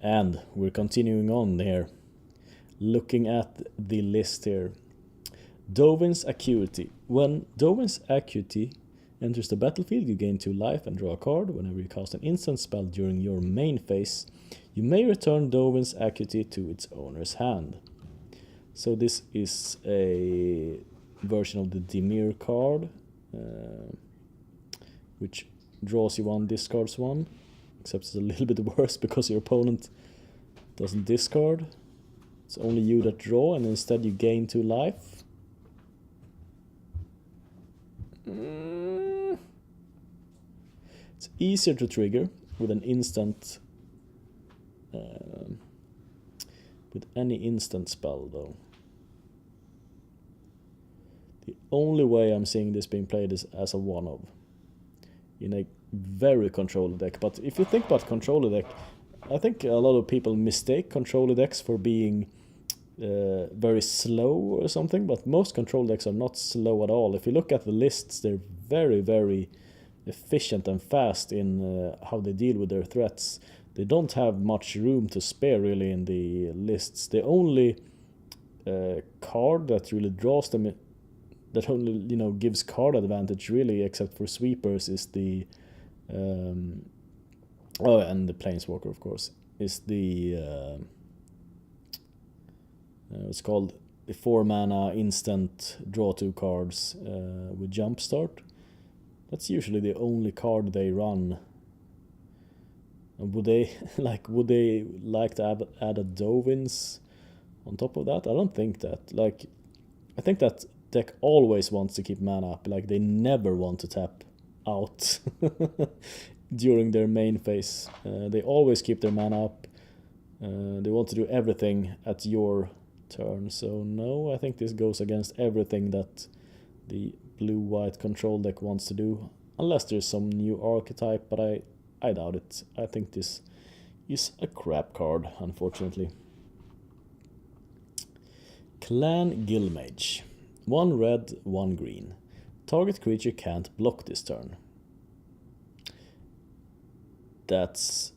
And we're continuing on here, looking at the list here. Dovin's Acuity. When Dovin's Acuity enters the battlefield, you gain 2 life and draw a card. Whenever you cast an instant spell during your main phase, you may return Dovin's Acuity to its owner's hand. So this is a version of the Dimir card, which draws you 1, discards 1, except it's a little bit worse because your opponent doesn't discard. It's only you that draw, and instead you gain 2 life. It's easier to trigger with an instant, with any instant spell though. The only way I'm seeing this being played is as a one-of in a very controller deck. But if you think about controller deck, I think a lot of people mistake controller decks for being very slow or something, but most control decks are not slow at all. If you look at the lists, they're very, very efficient and fast in how they deal with their threats. They don't have much room to spare really in the lists. The only card that really draws them, that only gives card advantage really, except for sweepers, is the and the Planeswalker of course, is the it's called the 4 mana instant draw 2 cards with Jumpstart. That's usually the only card they run. And would they like to add a Dovins on top of that? I don't think that. Like, I think that deck always wants to keep mana up. Like, they never want to tap out during their main phase. They always keep their mana up. They want to do everything at your turn. So no, I think this goes against everything that the blue-white control deck wants to do, unless there's some new archetype, but I doubt it. I think this is a crap card, unfortunately. Clan Guildmage. 1 red, 1 green. Target creature can't block this turn. That's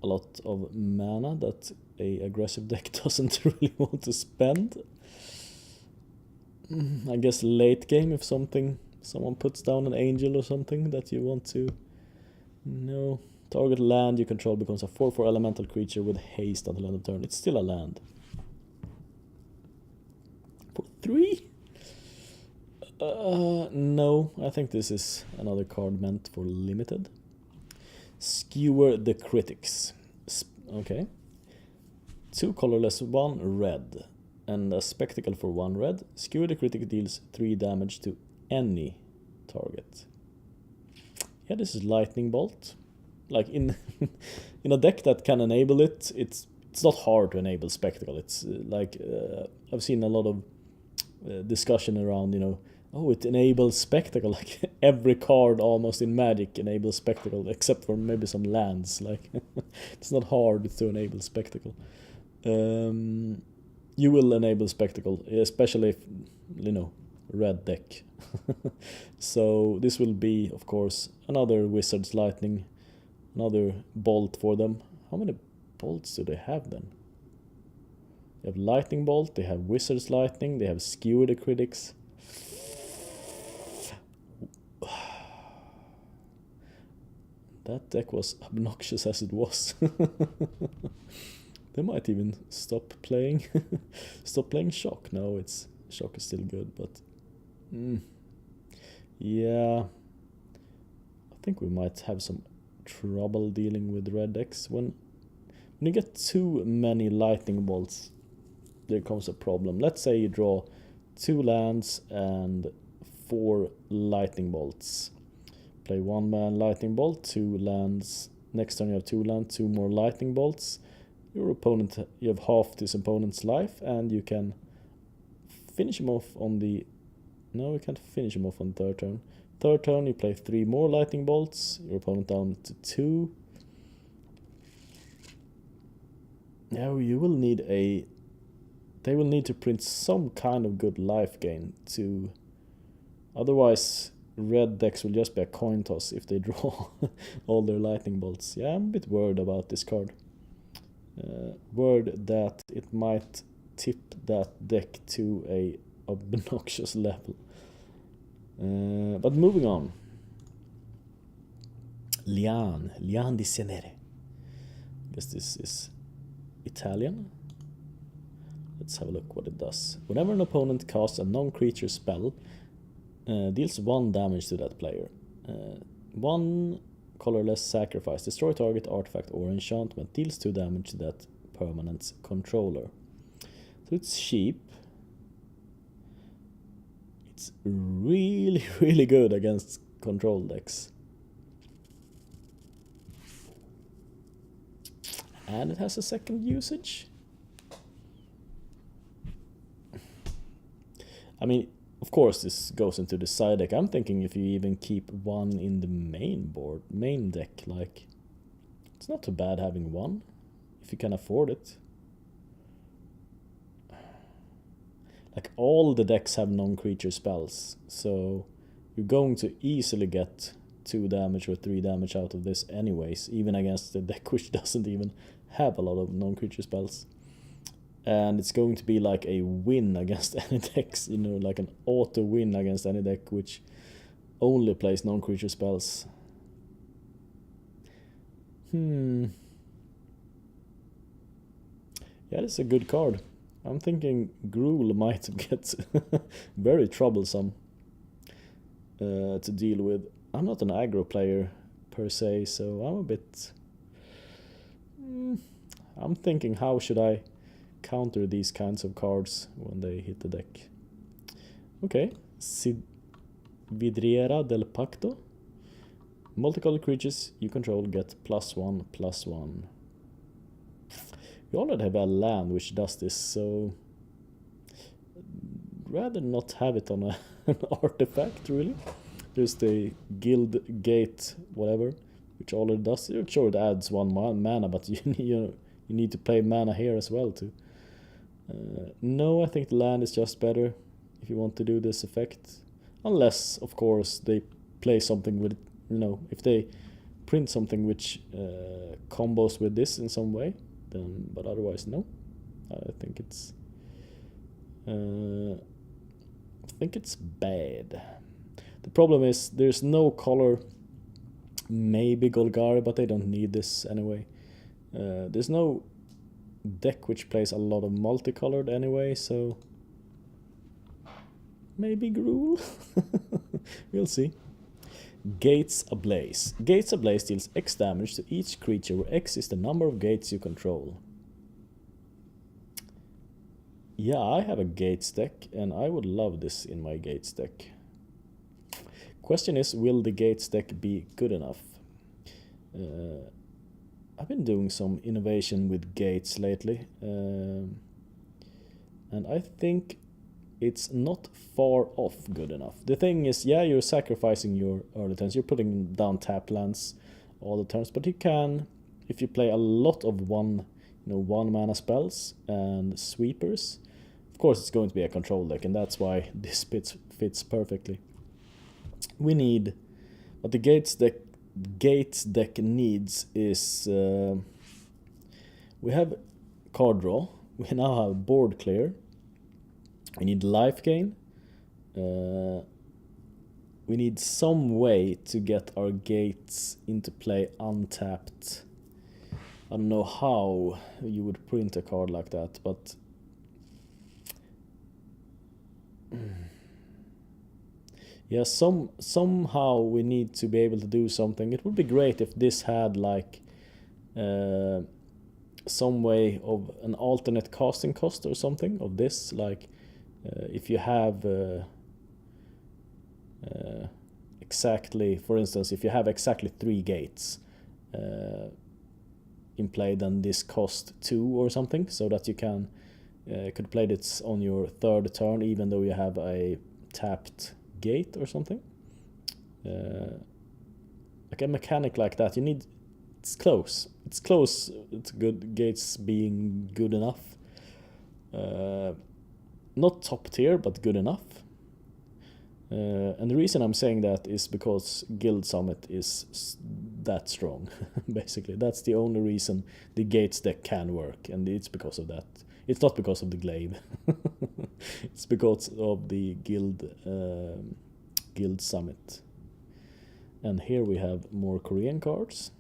a lot of mana that a aggressive deck doesn't really want to spend. I guess late game, if someone puts down an angel or something that you want to... No. Target land you control becomes a 4/4 elemental creature with haste until end of turn. It's still a land. For 3? No, I think this is another card meant for limited. Skewer the Critics. Okay. 2 colorless, 1 red, and a spectacle for 1 red. Skewer the Critic deals 3 damage to any target. Yeah, this is Lightning Bolt. Like in in a deck that can enable it, it's not hard to enable spectacle. It's like I've seen a lot of discussion around, oh, it enables spectacle. Like every card almost in Magic enables spectacle, except for maybe some lands. Like it's not hard to enable spectacle. You will enable spectacle, especially if red deck. So this will be, of course, another Wizard's Lightning, another bolt for them. How many bolts do they have then? They have Lightning Bolt, they have Wizard's Lightning, they have Skewer the Critics. That deck was obnoxious as it was. They might even stop playing Shock. No, Shock is still good, but yeah, I think we might have some trouble dealing with red decks. When you get too many Lightning Bolts, there comes a problem. Let's say you draw 2 lands and 4 Lightning Bolts. Play 1 man Lightning Bolt, 2 lands. Next turn you have 2 lands, 2 more Lightning Bolts. Your opponent, you have half this opponent's life, and you can finish him off on the... No, you can't finish him off on the 3rd turn. 3rd turn, you play 3 more Lightning Bolts. Your opponent down to 2. Now you will need a... They will need to print some kind of good life gain to... Otherwise, red decks will just be a coin toss if they draw all their Lightning Bolts. Yeah, I'm a bit worried about this card. Word that it might tip that deck to a obnoxious level. But moving on. Lian di Cenere. Guess this is Italian. Let's have a look what it does. Whenever an opponent casts a non-creature spell, deals 1 damage to that player. 1 colorless sacrifice. Destroy target artifact or enchantment. Deals 2 damage to that permanent's controller. So it's cheap. It's really, really good against control decks. And it has a second usage. I mean, of course this goes into the side deck. I'm thinking if you even keep 1 in the main deck, like, it's not too bad having 1, if you can afford it. Like, all the decks have non-creature spells, so you're going to easily get 2 damage or 3 damage out of this anyways, even against the deck which doesn't even have a lot of non-creature spells. And it's going to be like a win against any decks, you know, like an auto win against any deck which only plays non-creature spells. Yeah, it's a good card. I'm thinking Gruul might get very troublesome to deal with. I'm not an aggro player per se, so I'm a bit... I'm thinking, how should I counter these kinds of cards when they hit the deck? Okay, Vidriera del Pacto. Multicolored creatures you control get +1/+1. We already have a land which does this, so rather not have it on an artifact, really. There's the Guild Gate whatever, which already does. Sure, it adds 1 mana, but you need to play mana here as well too. No, I think the land is just better if you want to do this effect. Unless, of course, they play something with, you know, if they print something which combos with this in some way, then, but otherwise, no. I think it's bad. The problem is there's no color. Maybe Golgari, but they don't need this anyway. There's no deck which plays a lot of multicolored anyway, so maybe Gruul. We'll see. Gates Ablaze. Gates Ablaze deals X damage to each creature, where X is the number of gates you control. Yeah, I have a Gates deck, and I would love this in my Gates deck. Question is, will the Gates deck be good enough? I've been doing some innovation with Gates lately, and I think it's not far off good enough. The thing is, yeah, you're sacrificing your early turns, you're putting down tap lands all the turns, but you can, if you play a lot of 1 mana spells and sweepers, of course it's going to be a control deck, and that's why this fits perfectly. We need, what the Gates deck needs is, we have card draw, we now have board clear, we need life gain, we need some way to get our Gates into play untapped. I don't know how you would print a card like that, but yeah, somehow we need to be able to do something. It would be great if this had like some way of an alternate casting cost or something of this, like if you have exactly, for instance, if you have exactly 3 gates in play, then this cost 2 or something, so that you can could play this on your 3rd turn even though you have a tapped gate or something. Like a mechanic like that, you need, it's close to good Gates being good enough. Not top tier, but good enough. And the reason I'm saying that is because Guild Summit is that strong. Basically, that's the only reason the Gates deck can work, and it's because of that. It's not because of the glaive. It's because of the Guild Summit. And here we have more Korean cards.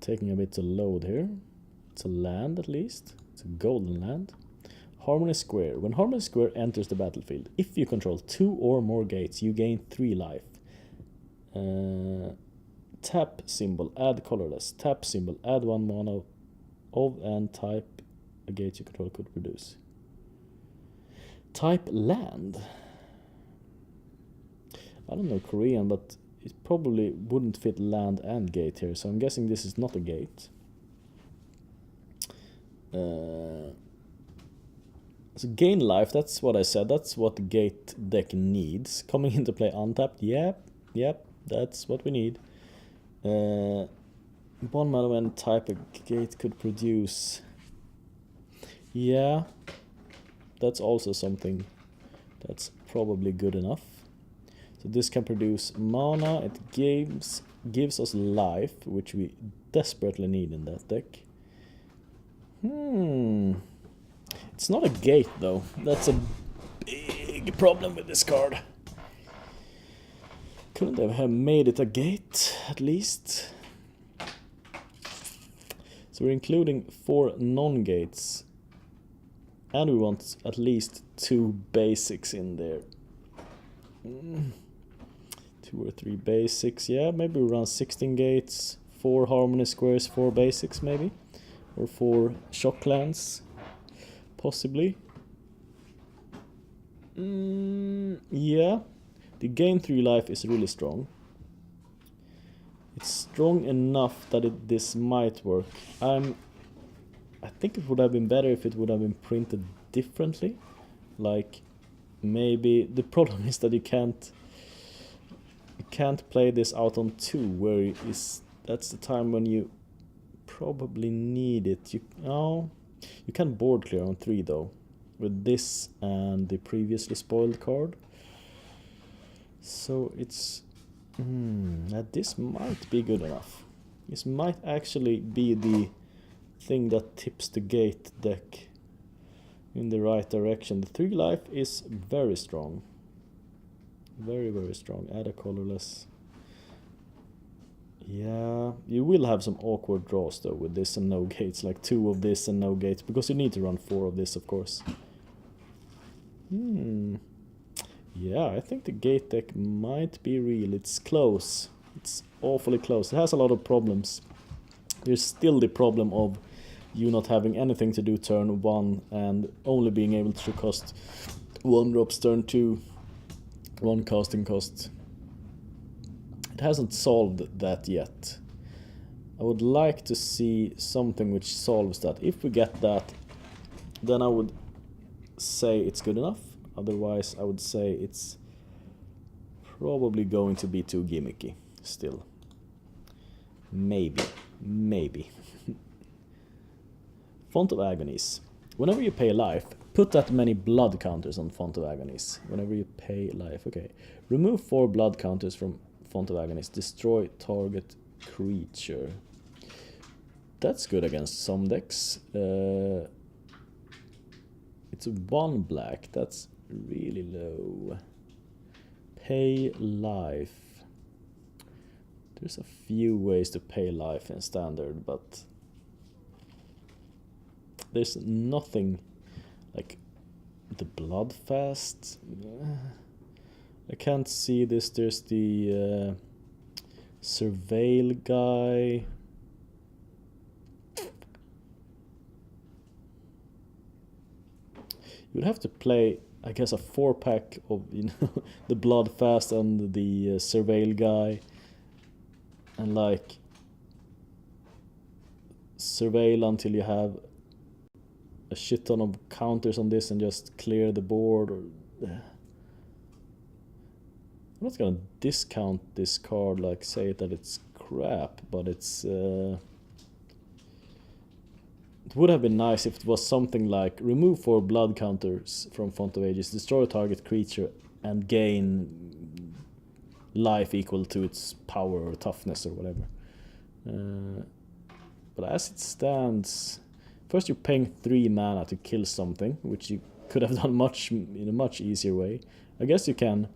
Taking a bit to load here. It's a land at least. It's a golden land. Harmony Square. When Harmony Square enters the battlefield, if you control 2 or more gates, you gain 3 life. Tap symbol, add colorless. Tap symbol, add 1 mana of and type a gate you control could produce. Type land. I don't know Korean, but it probably wouldn't fit land and gate here, so I'm guessing this is not a gate. So gain life, that's what I said, that's what the gate deck needs. Coming into play untapped, yep, that's what we need. 1 mana when type a gate could produce. Yeah, that's also something that's probably good enough. So this can produce mana, it gives us life, which we desperately need in that deck. It's not a gate though, that's a big problem with this card. Couldn't they have made it a gate, at least? So we're including 4 non-gates. And we want at least 2 basics in there. 2 or 3 basics, yeah, maybe we run 16 gates, 4 harmony squares, 4 basics maybe. Or 4 shock lands, possibly. Yeah, the gain 3 life is really strong. It's strong enough that this might work. I think it would have been better if it would have been printed differently. Like, maybe the problem is that you can't play this out on 2, where that's the time when you probably need it. You can board clear on 3 though, with this and the previously spoiled card. So it's this might be good enough. This might actually be the thing that tips the gate deck in the right direction. The 3 life is very strong. Very, very strong. Add a colorless. Yeah, you will have some awkward draws though with this and no gates, like 2 of this and no gates, because you need to run 4 of this, of course. Yeah, I think the gate deck might be real. It's close. It's awfully close. It has a lot of problems. There's still the problem of you not having anything to do turn 1 and only being able to cost 1 drops turn 2, 1 casting cost. It hasn't solved that yet. I would like to see something which solves that. If we get that, then I would say it's good enough. Otherwise, I would say it's probably going to be too gimmicky still. Maybe. Font of Agonies. Whenever you pay life, put that many blood counters on Font of Agonies. Whenever you pay life, okay. Remove 4 blood counters from Font of Agonies. Destroy target creature. That's good against some decks. It's 1 black. That's really low. Pay life. There's a few ways to pay life in standard, but there's nothing like the Bloodfast. I can't see this. There's the Surveil guy. You would have to play, I guess, a 4-pack of the Bloodfast and the Surveil guy, and like surveil until you have a shit ton of counters on this and just clear the board. Or I'm not gonna discount this card, like say that it's crap, but it's It would have been nice if it was something like remove 4 blood counters from Font of Ages, destroy a target creature, and gain life equal to its power or toughness or whatever. But as it stands, first you're paying 3 mana to kill something, which you could have done in a much easier way. I guess you can,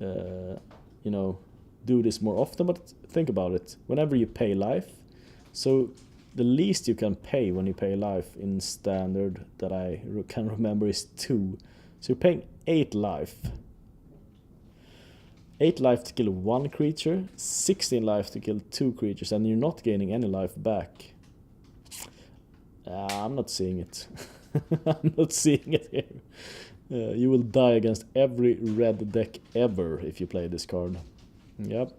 you know, do this more often, but think about it. Whenever you pay life, so the least you can pay when you pay life in standard that I can remember is 2. So you're paying 8 life. 8 life to kill 1 creature, 16 life to kill 2 creatures, and you're not gaining any life back. I'm not seeing it. I'm not seeing it here. You will die against every red deck ever if you play this card. Yep.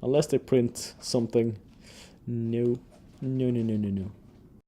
Unless they print something. No. No, no, no, no, no.